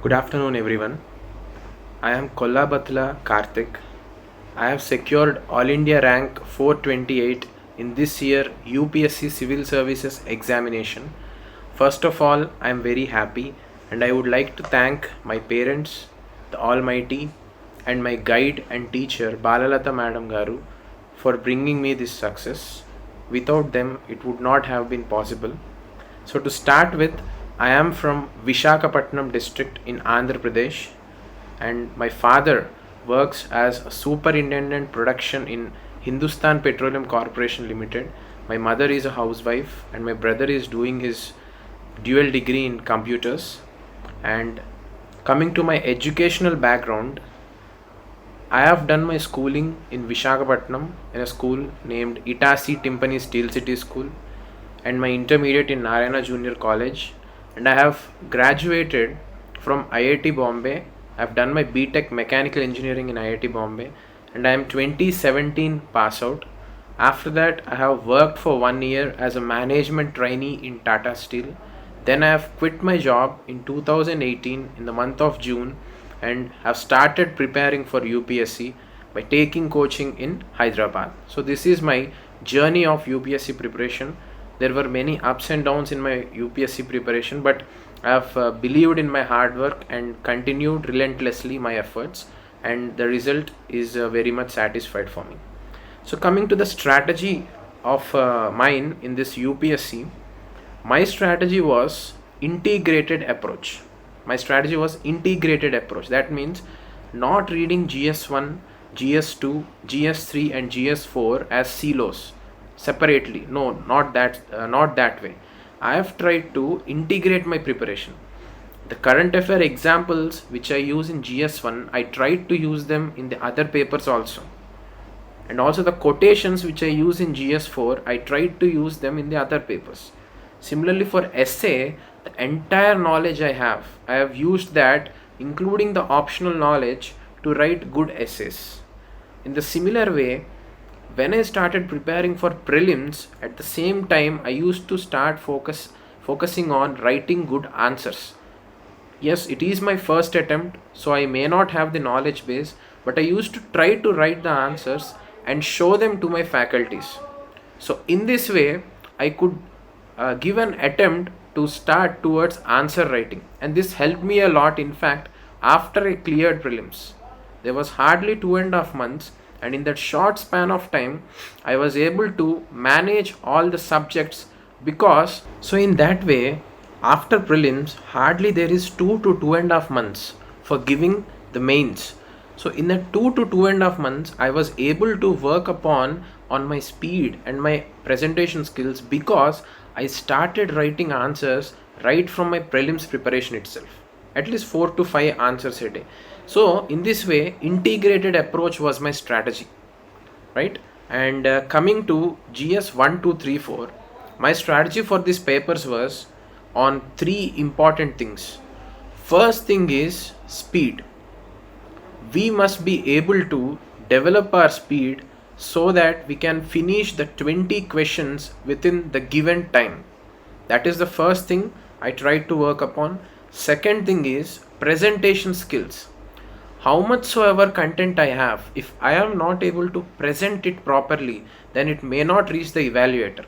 Good afternoon, everyone. I am Kollabatla Karthik. I have secured All India rank 428 in this year UPSC Civil Services examination. First of all, I am very happy and I would like to thank my parents, the Almighty, and my guide and teacher Balalata Madam Garu for bringing me this success. Without them, it would not have been possible. So, to start with, I am from Vishakhapatnam district in Andhra Pradesh, and my father works as a superintendent production in Hindustan Petroleum Corporation Limited. My mother is a housewife, and my brother is doing his dual degree in computers. And coming to my educational background, I have done my schooling in Vishakhapatnam in a school named Itasi Timpani Steel City School, and my intermediate in Narayana Junior College, and I have graduated from IIT Bombay. I have done my BTech Mechanical Engineering in IIT Bombay, and I am 2017 pass out. After that, I have worked for 1 year as a management trainee in Tata Steel. Then I have quit my job in 2018 in the month of June and have started preparing for UPSC by taking coaching in Hyderabad. So this is my journey of UPSC preparation. There were many ups and downs in my UPSC preparation, but I have believed in my hard work and continued relentlessly my efforts, and the result is very much satisfied for me. So coming to the strategy of mine in this UPSC, my strategy was integrated approach. My strategy was integrated approach. That means not reading GS1, GS2, GS3 and GS4 as silos separately. No, not that way. I have tried to integrate my preparation. The current affair examples which I use in GS1, I tried to use them in the other papers also. And also the quotations which I use in GS4, I tried to use them in the other papers. Similarly for essay, the entire knowledge I have used that, including the optional knowledge, to write good essays. In the similar way, when I started preparing for prelims, at the same time I used to start focusing on writing good answers. Yes, it is my first attempt, so I may not have the knowledge base, but I used to try to write the answers and show them to my faculties. So in this way, I could give an attempt to start towards answer writing, and this helped me a lot. In fact, after I cleared prelims, there was hardly 2.5 months, and in that short span of time, I was able to manage all the subjects. Because so in that way, after prelims, hardly there is 2 to 2.5 months for giving the mains. So in that 2 to 2.5 months, I was able to work upon on my speed and my presentation skills, because I started writing answers right from my prelims preparation itself, at least 4 to 5 answers a day. So in this way, integrated approach was my strategy, right? And coming to GS 1, 2, 3, 4, my strategy for these papers was on three important things. First thing is speed. We must be able to develop our speed so that we can finish the 20 questions within the given time. That is the first thing I tried to work upon. Second thing is presentation skills. How much soever content I have, if I am not able to present it properly, then it may not reach the evaluator,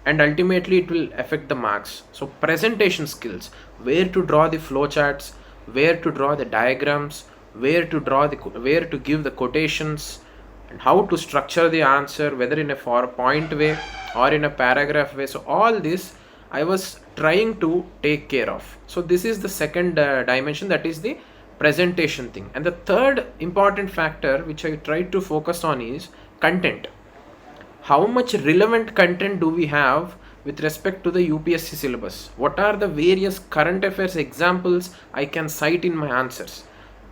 and ultimately it will affect the marks. So presentation skills, where to draw the flowcharts, where to draw the diagrams, where to give the quotations, and how to structure the answer, whether in a for point way or in a paragraph way. So all this I was trying to take care of. So this is the second dimension, that is the presentation thing. And the third important factor which I tried to focus on is content. How much relevant content do we have with respect to the UPSC syllabus? What are the various current affairs examples I can cite in my answers?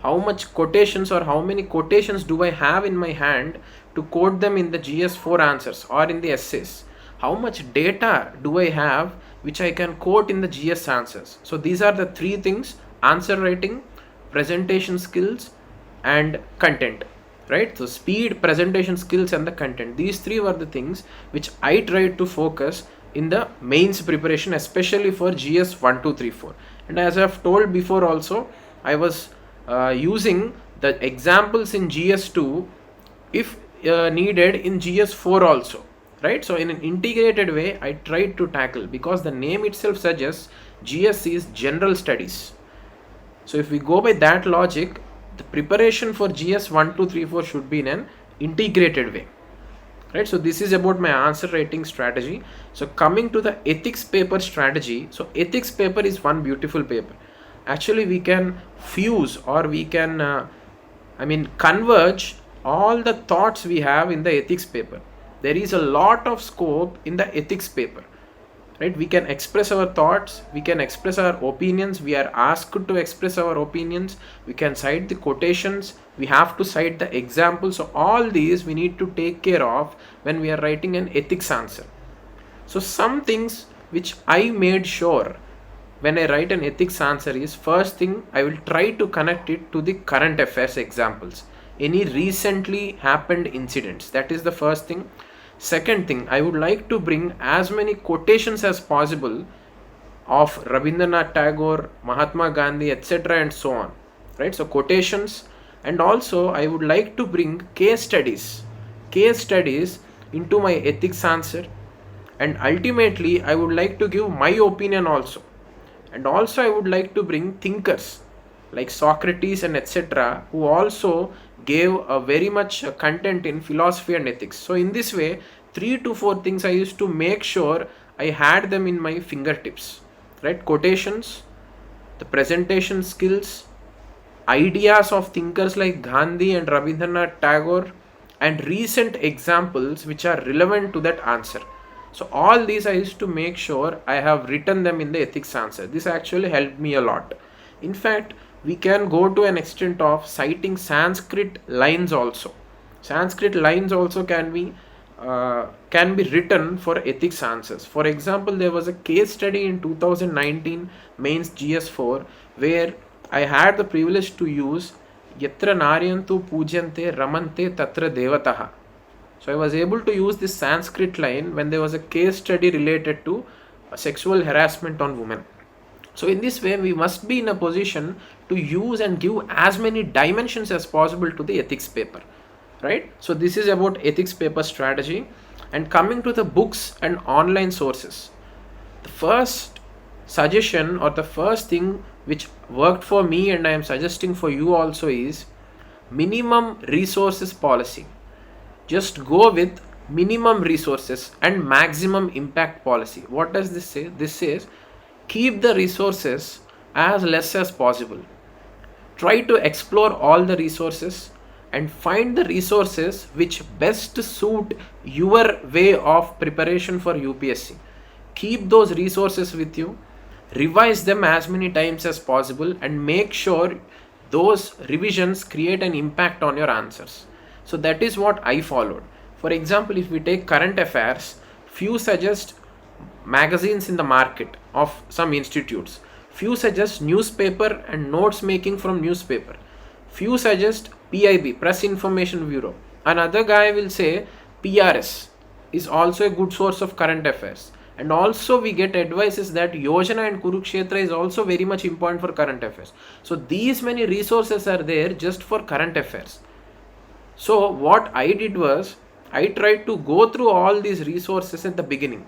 How much quotations or how many quotations do I have in my hand to quote them in the GS4 answers or in the essays? How much data do I have which I can quote in the GS answers? So these are the three things: answer writing, presentation skills, and content. Right? So speed, presentation skills, and the content. These three were the things which I tried to focus in the mains preparation, especially for GS 1, 2, 3, 4. And as I have told before also, I was using the examples in GS2 if needed in GS4 also, right? So in an integrated way I tried to tackle, because the name itself suggests GS is general studies. So if we go by that logic, the preparation for GS 1, 2, 3, 4 should be in an integrated way, right? So this is about my answer writing strategy. So coming to the ethics paper strategy, so ethics paper is one beautiful paper. Actually we can fuse, or we can converge all the thoughts we have in the ethics paper. There is a lot of scope in the ethics paper, right? We can express our thoughts, we can express our opinions, we are asked to express our opinions, we can cite the quotations, we have to cite the examples. So all these we need to take care of when we are writing an ethics answer. So some things which I made sure when I write an ethics answer is, first thing, I will try to connect it to the current affairs examples, any recently happened incidents. That is the first thing. Second thing, I would like to bring as many quotations as possible of Rabindranath Tagore, Mahatma Gandhi, etc. and so on, right? So quotations. And also I would like to bring case studies into my ethics answer. And ultimately I would like to give my opinion also. And also I would like to bring thinkers like Socrates and etc., who also gave a very much content in philosophy and ethics. So in this way, 3 to 4 things I used to make sure I had them in my fingertips, right? Quotations, the presentation skills, ideas of thinkers like Gandhi and Rabindranath Tagore, and recent examples which are relevant to that answer. So all these I used to make sure I have written them in the ethics answer. This actually helped me a lot. In fact, we can go to an extent of citing Sanskrit lines also. Sanskrit lines also can be written for ethics answers. For example, there was a case study in 2019 mains GS4 where I had the privilege to use Yatra Naryantu Pujyante Ramante Tatra Devataha. So I was able to use this Sanskrit line when there was a case study related to sexual harassment on women. So in this way, we must be in a position to use and give as many dimensions as possible to the ethics paper, right? So this is about ethics paper strategy. And coming to the books and online sources, the first suggestion, or the first thing which worked for me and I am suggesting for you also, is minimum resources policy. Just go with minimum resources and maximum impact policy. What does this say? This says keep the resources as less as possible. Try to explore all the resources and find the resources which best suit your way of preparation for UPSC. Keep those resources with you, revise them as many times as possible, and make sure those revisions create an impact on your answers. So that is what I followed. For example, if we take current affairs, few suggest magazines in the market of some institutes, few suggest newspaper and notes making from newspaper, few suggest PIB, Press Information Bureau. Another guy will say PRS is also a good source of current affairs. And also we get advices that Yojana and Kurukshetra is also very much important for current affairs. So these many resources are there just for current affairs. So what I did was, I tried to go through all these resources at the beginning,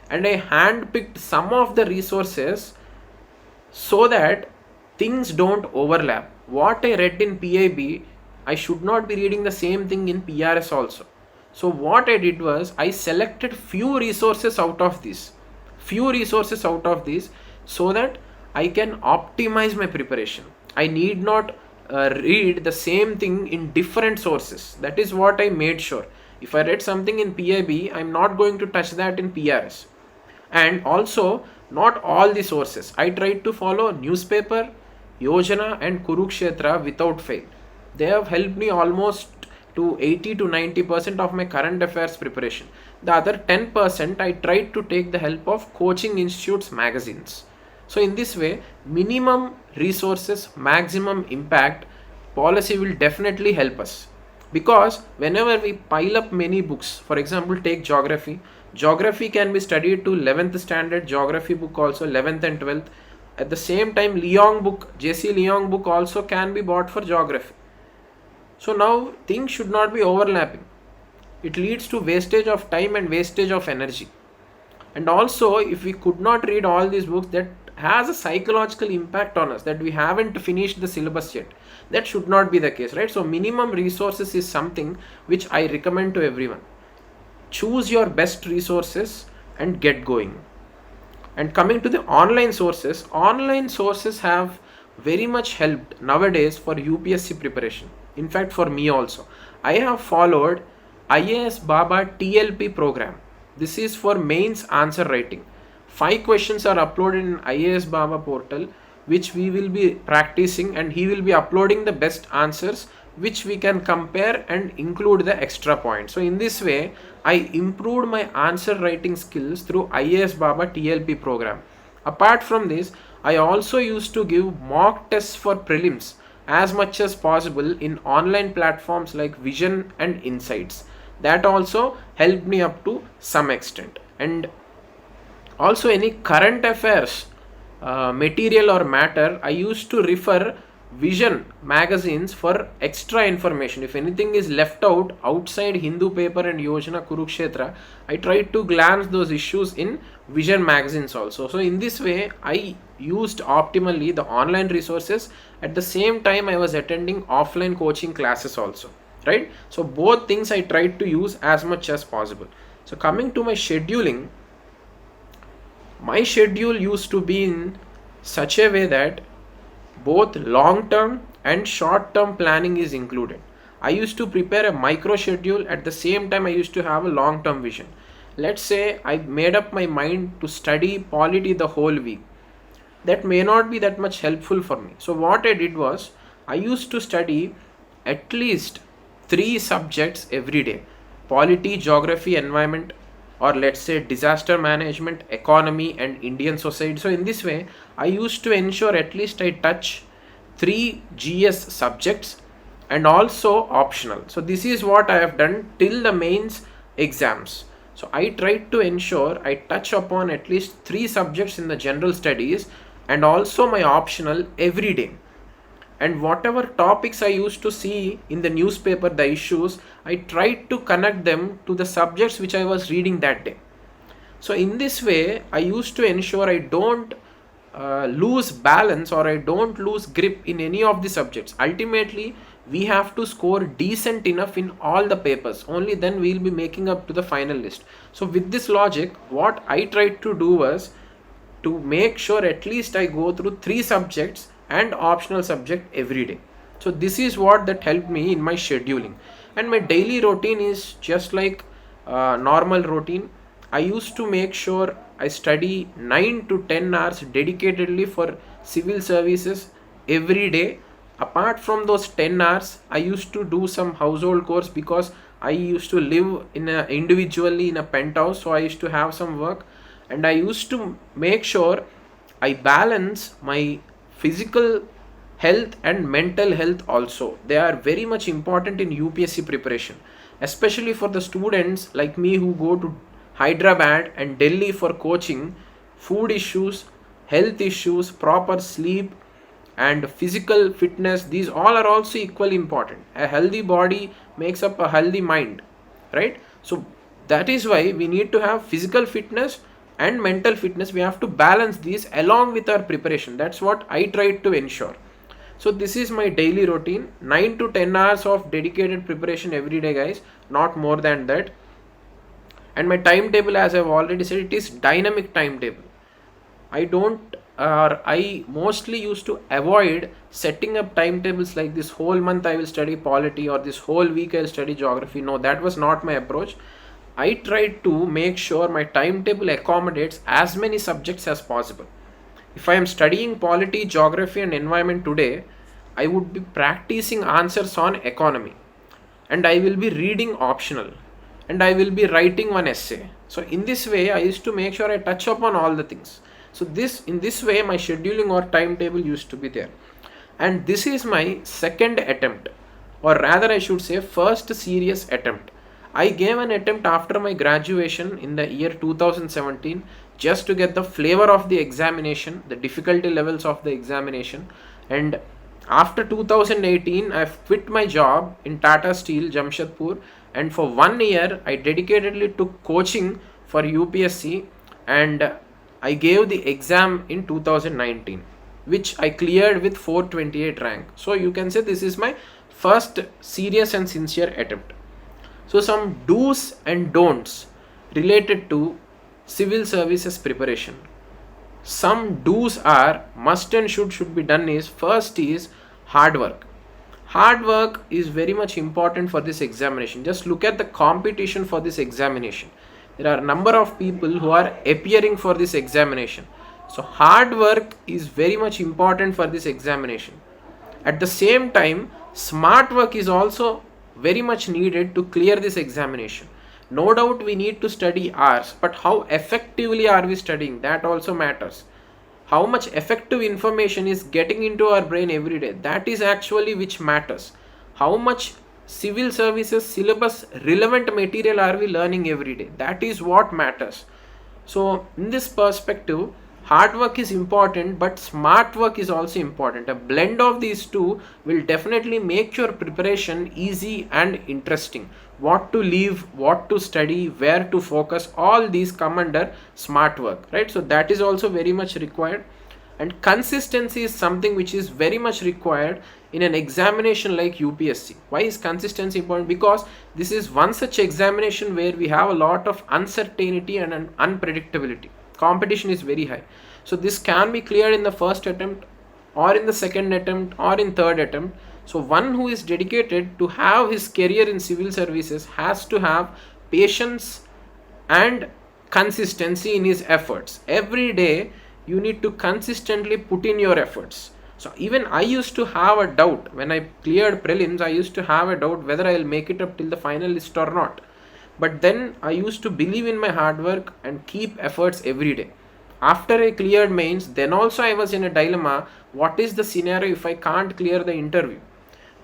and I handpicked some of the resources so that things don't overlap. What I read in PIB, I should not be reading the same thing in PRS also. So what I did was, I selected few resources out of this, so that I can optimize my preparation. I need not read the same thing in different sources. That is what I made sure. If I read something in PIB, I'm not going to touch that in PRS. And also, not all the sources. I tried to follow newspaper, Yojana and Kurukshetra without fail. They have helped me almost to 80 to 90% of my current affairs preparation. The other 10% I tried to take the help of coaching institutes magazines. So in this way, minimum resources, maximum impact policy will definitely help us. Because whenever we pile up many books, for example, take geography. Geography can be studied to 11th standard geography book also, 11th and 12th. At the same time, Leong book, JC Leong book also can be bought for geography. So now things should not be overlapping. It leads to wastage of time and wastage of energy. And also, if we could not read all these books, that has a psychological impact on us, that we haven't finished the syllabus yet. That should not be the case, right? So minimum resources is something which I recommend to everyone. Choose your best resources and get going. And coming to the online sources have very much helped nowadays for UPSC preparation. In fact, for me also, I have followed IAS Baba TLP program. This is for mains answer writing. 5 questions are uploaded in IAS Baba portal, which we will be practicing, and he will be uploading the best answers which we can compare and include the extra points. So in this way, I improved my answer writing skills through IAS Baba TLP program. Apart from this, I also used to give mock tests for prelims as much as possible in online platforms like Vision and Insights. That also helped me up to some extent. And also, any current affairs material or matter, I used to refer Vision magazines for extra information. If anything is left out outside Hindu paper and Yojana Kurukshetra, I tried to glance those issues in Vision magazines also. So in this way, I used optimally the online resources. At the same time, I was attending offline coaching classes also, right? So both things I tried to use as much as possible. So coming to my scheduling, my schedule used to be in such a way that both long term and short term planning is included. I used to prepare a micro schedule, at the same time I used to have a long term vision. Let's say I made up my mind to study polity the whole week. That may not be that much helpful for me. So what I did was, I used to study at least 3 subjects every day: polity, geography, environment, or let's say disaster management, economy, and Indian society. So in this way, I used to ensure at least I touch 3 GS subjects and also optional. So this is what I have done till the mains exams. So I tried to ensure I touch upon at least 3 subjects in the general studies and also my optional every day. And whatever topics I used to see in the newspaper, the issues, I tried to connect them to the subjects which I was reading that day. So in this way, I used to ensure I don't lose balance, or I don't lose grip in any of the subjects. Ultimately, we have to score decent enough in all the papers. Only then we will be making up to the final list. So with this logic, what I tried to do was to make sure at least I go through 3 subjects and optional subject every day. So this is what that helped me in my scheduling. And my daily routine is just like normal routine. I used to make sure I study 9 to 10 hours dedicatedly for civil services every day. Apart from those 10 hours, I used to do some household chores because I used to live individually in a penthouse, so I used to have some work, and I used to make sure I balance my physical health and mental health also. They are very much important in UPSC preparation, especially for the students like me who go to Hyderabad and Delhi for coaching. Food issues, health issues, proper sleep, and physical fitness, these all are also equally important. A healthy body makes up a healthy mind, right? So that is why we need to have physical fitness and mental fitness. We have to balance these along with our preparation. That's what I tried to ensure. So this is my daily routine: 9 to 10 hours of dedicated preparation every day, guys, not more than that. And my timetable, as I've already said, it is dynamic timetable. I mostly used to avoid setting up timetables like this whole month I will study polity or this whole week I'll study geography. No, that was not my approach. I tried to make sure my timetable accommodates as many subjects as possible. If I am studying polity, geography, and environment today, I would be practicing answers on economy, and I will be reading optional, and I will be writing one essay. So in this way, I used to make sure I touch upon all the things. So in this way, my scheduling or timetable used to be there. And this is my second attempt, or rather I should say first serious attempt. I gave an attempt after my graduation in the year 2017 just to get the flavor of the examination, the difficulty levels of the examination. And after 2018, I've quit my job in Tata Steel, Jamshedpur, and for 1 year, I dedicatedly took coaching for UPSC, and I gave the exam in 2019, which I cleared with 428 rank. So you can say this is my first serious and sincere attempt. So some do's and don'ts related to civil services preparation. Some do's are must and should be done is first is hard work. Hard work is very much important for this examination. Just look at the competition for this examination. There are a number of people who are appearing for this examination. So hard work is very much important for this examination. At the same time, smart work is also very much needed to clear this examination. No doubt we need to study hours, but how effectively are we studying? That also matters. How much effective information is getting into our brain every day? That is actually which matters. How much civil services syllabus relevant material are we learning every day? That is what matters. So, in this perspective, hard work is important, but smart work is also important. A blend of these two will definitely make your preparation easy and interesting. What to leave, what to study, where to focus, all these come under smart work, right? So that is also very much required. And consistency is something which is very much required in an examination like UPSC. Why is consistency important? Because this is one such examination where we have a lot of uncertainty and an unpredictability. Competition is very high. So this can be cleared in the first attempt, or in the second attempt, or in third attempt. So one who is dedicated to have his career in civil services has to have patience and consistency in his efforts. Every day you need to consistently put in your efforts. So even I used to have a doubt when I cleared prelims. I used to have a doubt whether I will make it up till the final list or not. But then I used to believe in my hard work and keep efforts every day. After I cleared mains, then also I was in a dilemma. What is the scenario if I can't clear the interview?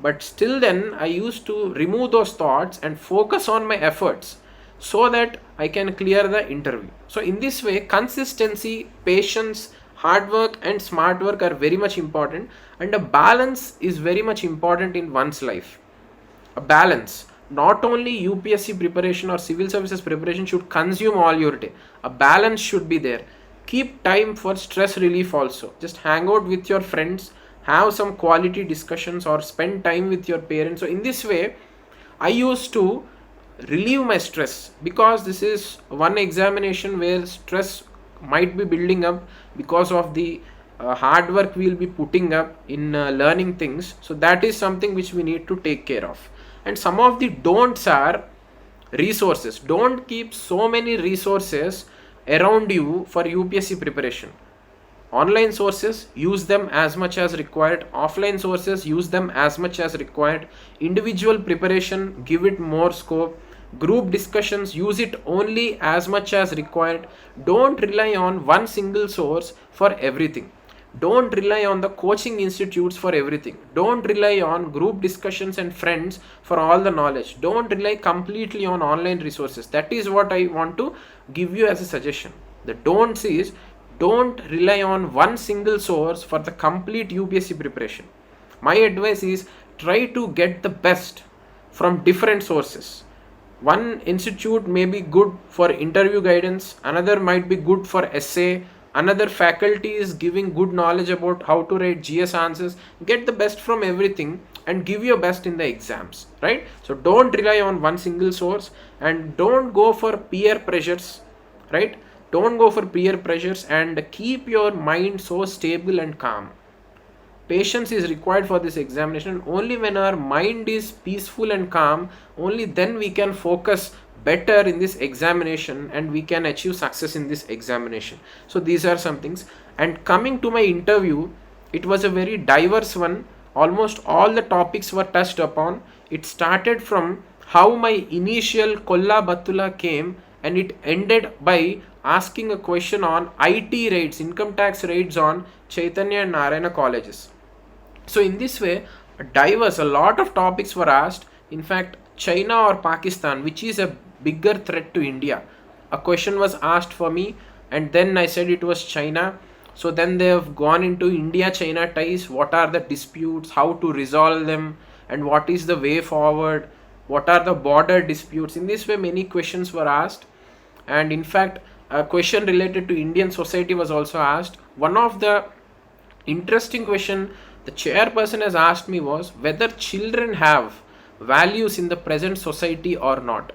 But still then I used to remove those thoughts and focus on my efforts so that I can clear the interview. So in this way, consistency, patience, hard work and smart work are very much important, and a balance is very much important in one's life. A balance. Not only UPSC preparation or civil services preparation should consume all your day. A balance should be there. Keep time for stress relief also. Just hang out with your friends, have some quality discussions, or spend time with your parents. So in this way, I used to relieve my stress, because this is one examination where stress might be building up because of the hard work we will be putting up in learning things. So that is something which we need to take care of. And some of the don'ts are resources. Don't keep so many resources around you for UPSC preparation. Online sources, use them as much as required. Offline sources, use them as much as required. Individual preparation, give it more scope. Group discussions, use it only as much as required. Don't rely on one single source for everything. Don't rely on the coaching institutes for everything. Don't rely on group discussions and friends for all the knowledge. Don't rely completely on online resources. That is what I want to give you as a suggestion. The don'ts is, don't rely on one single source for the complete UPSC preparation. My advice is, try to get the best from different sources. One institute may be good for interview guidance, another might be good for essay, another faculty is giving good knowledge about how to write GS answers. Get the best from everything and give your best in the exams, right? So don't rely on one single source, and don't go for peer pressures, right? Don't go for peer pressures, and keep your mind so stable and calm. Patience is required for this examination. Only when our mind is peaceful and calm, only then we can focus better in this examination and we can achieve success in this examination. So these are some things. And coming to my interview, it was a very diverse one. Almost all the topics were touched upon. It started from how my initial Kolla Battula came, and it ended by asking a question on IT rates, income tax rates on Chaitanya and Narayana colleges. So in this way, a lot of topics were asked. In fact, China or Pakistan, which is a bigger threat to India? A question was asked for me, and then I said it was China. So then they have gone into India China ties. What are the disputes? How to resolve them? And what is the way forward? What are the border disputes? In this way, many questions were asked. And in fact, a question related to Indian society was also asked. One of the interesting question the chairperson has asked me was whether children have values in the present society or not,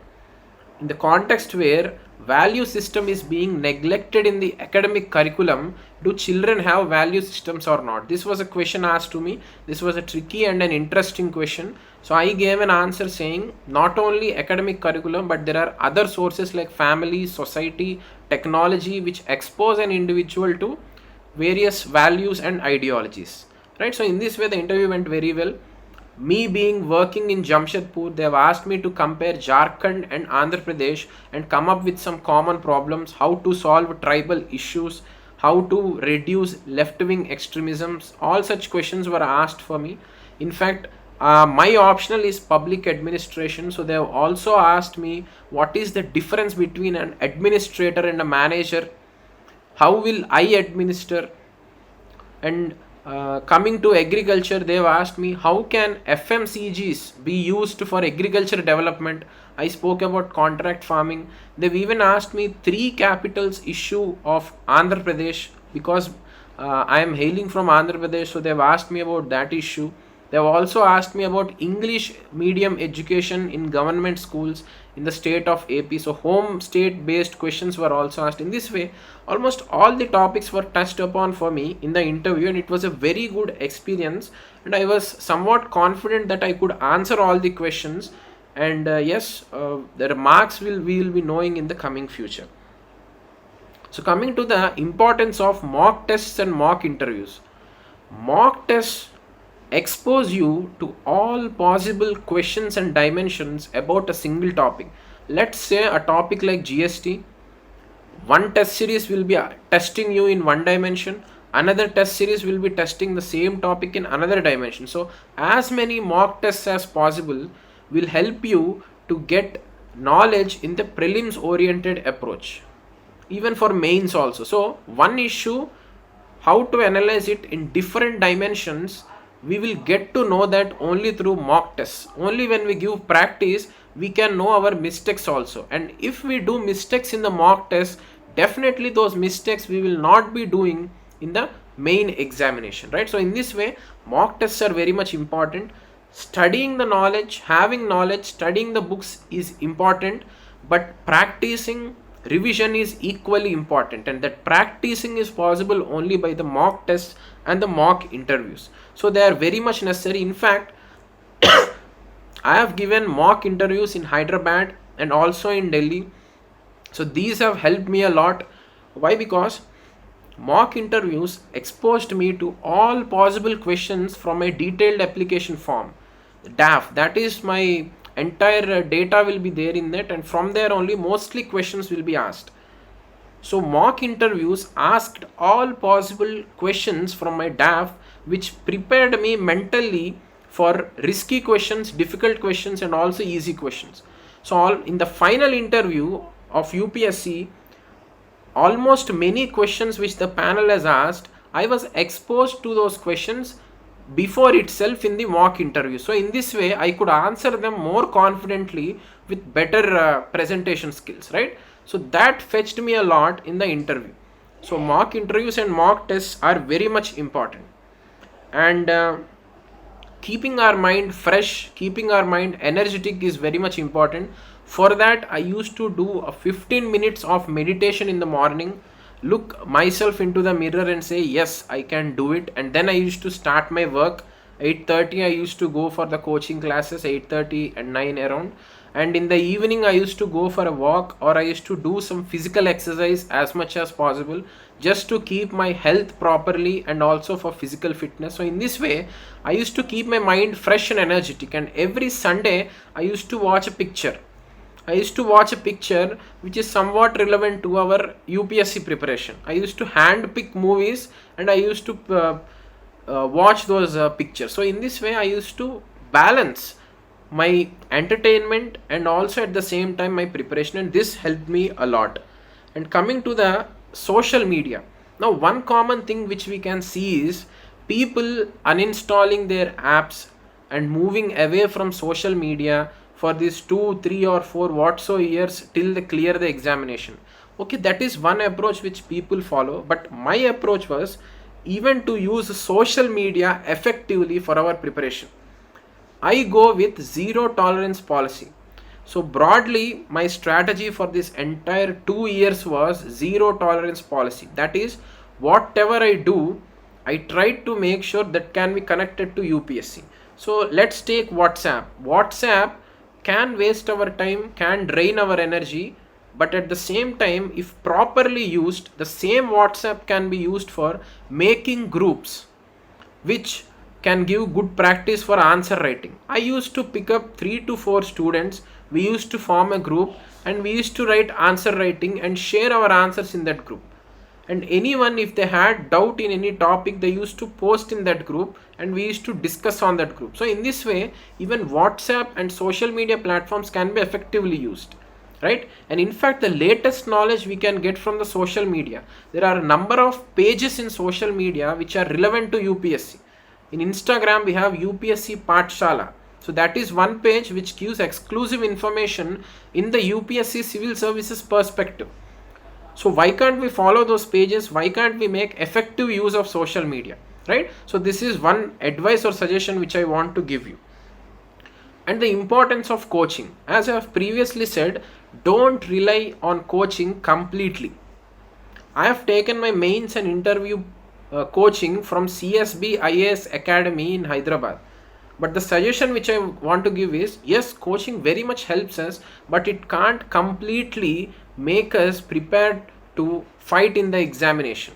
in the context where value system is being neglected in the academic curriculum. Do children have value systems or not? This was a question asked to me. This was a tricky and an interesting question, so I gave an answer saying not only academic curriculum, but there are other sources like family, society, technology, which expose an individual to various values and ideologies, right? So in this way the interview went very well. Me being working in Jamshedpur, they have asked me to compare Jharkhand and Andhra Pradesh and come up with some common problems, how to solve tribal issues, how to reduce left wing extremisms. All such questions were asked for me. In fact, my optional is public administration, so they have also asked me what is the difference between an administrator and a manager, how will I administer. And coming to agriculture, they've asked me how can FMCGs be used for agriculture development. I spoke about contract farming. They've even asked me three capitals issue of Andhra Pradesh, because I am hailing from Andhra Pradesh, so they've asked me about that issue. They have also asked me about English medium education in government schools in the state of AP. So home state based questions were also asked. In this way, almost all the topics were touched upon for me in the interview, and it was a very good experience. And I was somewhat confident that I could answer all the questions. And yes, the marks we will be knowing in the coming future. So coming to the importance of mock tests and mock interviews. Mock tests expose you to all possible questions and dimensions about a single topic. Let's say a topic like GST, one test series will be testing you in one dimension, another test series will be testing the same topic in another dimension. So as many mock tests as possible will help you to get knowledge in the prelims oriented approach, even for mains also. So one issue, how to analyze it in different dimensions, we will get to know that only through mock tests. Only when we give practice we can know our mistakes also. And if we do mistakes in the mock test, definitely those mistakes we will not be doing in the main examination, right? So in this way, mock tests are very much important. Studying the knowledge, having knowledge, studying the books is important, but practicing, revision is equally important, and that practicing is possible only by the mock tests and the mock interviews. So they are very much necessary. In fact, I have given mock interviews in Hyderabad and also in Delhi. So these have helped me a lot. Why? Because mock interviews exposed me to all possible questions from a detailed application form, DAF. That is my entire data will be there in that, and from there only mostly questions will be asked. So mock interviews asked all possible questions from my DAF, which prepared me mentally for risky questions, difficult questions, and also easy questions. So all in the final interview of UPSC, almost many questions which the panel has asked, I was exposed to those questions before itself in the mock interview. So in this way I could answer them more confidently with better presentation skills, right? So that fetched me a lot in the interview. So mock interviews and mock tests are very much important. And keeping our mind fresh, keeping our mind energetic is very much important. For that I used to do a 15 minutes of meditation in the morning, look myself into the mirror and say yes, I can do it. And then I used to start my work. 8:30 I used to go for the coaching classes, 8:30 and 9 around. And in the evening I used to go for a walk, or I used to do some physical exercise as much as possible, just to keep my health properly and also for physical fitness. So in this way I used to keep my mind fresh and energetic. And every Sunday I used to watch a picture. I used to watch a picture which is somewhat relevant to our UPSC preparation. I used to hand pick movies and I used to watch those pictures. So in this way I used to balance my entertainment, and also at the same time my preparation, and this helped me a lot. And coming to the social media, now one common thing which we can see is people uninstalling their apps and moving away from social media for these 2 3 or 4 whatso years till they clear the examination. Okay, that is one approach which people follow, but my approach was even to use social media effectively for our preparation. I go with zero tolerance policy. So broadly, my strategy for this entire 2 years was zero tolerance policy. That is, whatever I do, I try to make sure that can be connected to UPSC. So let's take WhatsApp. WhatsApp can waste our time, can drain our energy, but at the same time, if properly used, the same WhatsApp can be used for making groups which can give good practice for answer writing. I used to pick up 3 to 4 students, we used to form a group, and we used to write answer writing and share our answers in that group. And anyone, if they had doubt in any topic, they used to post in that group and we used to discuss on that group. So in this way, even WhatsApp and social media platforms can be effectively used, right? And in fact, the latest knowledge we can get from the social media, there are a number of pages in social media which are relevant to UPSC. In Instagram we have UPSC Pathshala, so that is one page which gives exclusive information in the UPSC civil services perspective. So why can't we follow those pages? Why can't we make effective use of social media, right? So this is one advice or suggestion which I want to give you. And the importance of coaching, as I have previously said, don't rely on coaching completely. I have taken my mains and interview coaching from CSB IAS Academy in Hyderabad. But the suggestion which I want to give is, yes, coaching very much helps us, but it can't completely make us prepared to fight in the examination.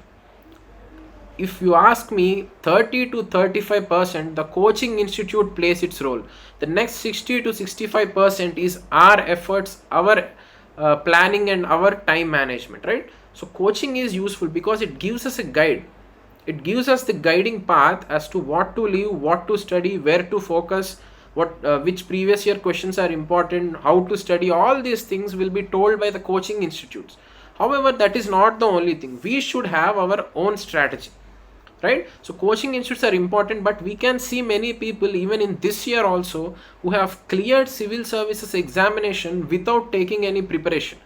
If you ask me, 30 to 35% the coaching institute plays its role. The next 60 to 65% is our efforts, our planning and our time management, right? So coaching is useful because it gives us a guide. It gives us the guiding path as to what to leave, what to study, where to focus, which previous year questions are important, how to study. All these things will be told by the coaching institutes. However, that is not the only thing. We should have our own strategy, right? So coaching institutes are important, but we can see many people even in this year also who have cleared civil services examination without taking any preparation,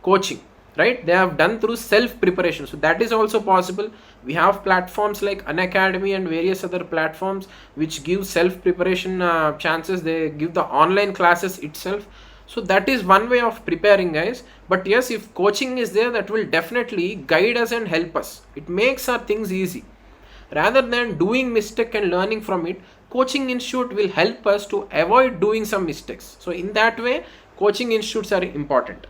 coaching, right? They have done through self preparation. So that is also possible. We have platforms like Unacademy and various other platforms which give self preparation chances. They give the online classes itself. So that is one way of preparing, guys. But yes, if coaching is there, that will definitely guide us and help us. It makes our things easy. Rather than doing mistake and learning from it, coaching institute will help us to avoid doing some mistakes. So in that way, coaching institutes are important.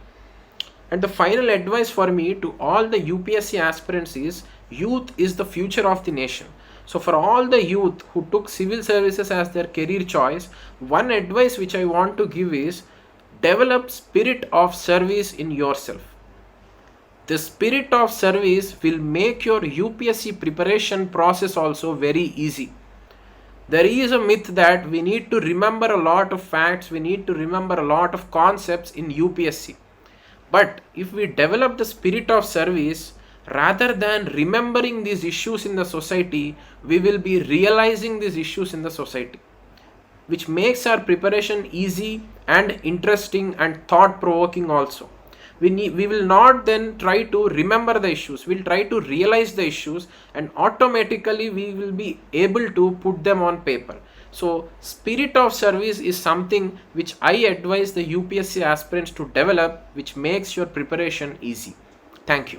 And the final advice for me to all the UPSC aspirants is, youth is the future of the nation. So for all the youth who took civil services as their career choice, one advice which I want to give is, develop spirit of service in yourself. The spirit of service will make your UPSC preparation process also very easy. There is a myth that we need to remember a lot of facts, we need to remember a lot of concepts in UPSC. But if we develop the spirit of service, rather than remembering these issues in the society, we will be realizing these issues in the society, which makes our preparation easy and interesting and thought provoking also. We will not then try to remember the issues, we'll try to realize the issues, and automatically we will be able to put them on paper. So spirit of service is something which I advise the UPSC aspirants to develop, which makes your preparation easy. Thank you.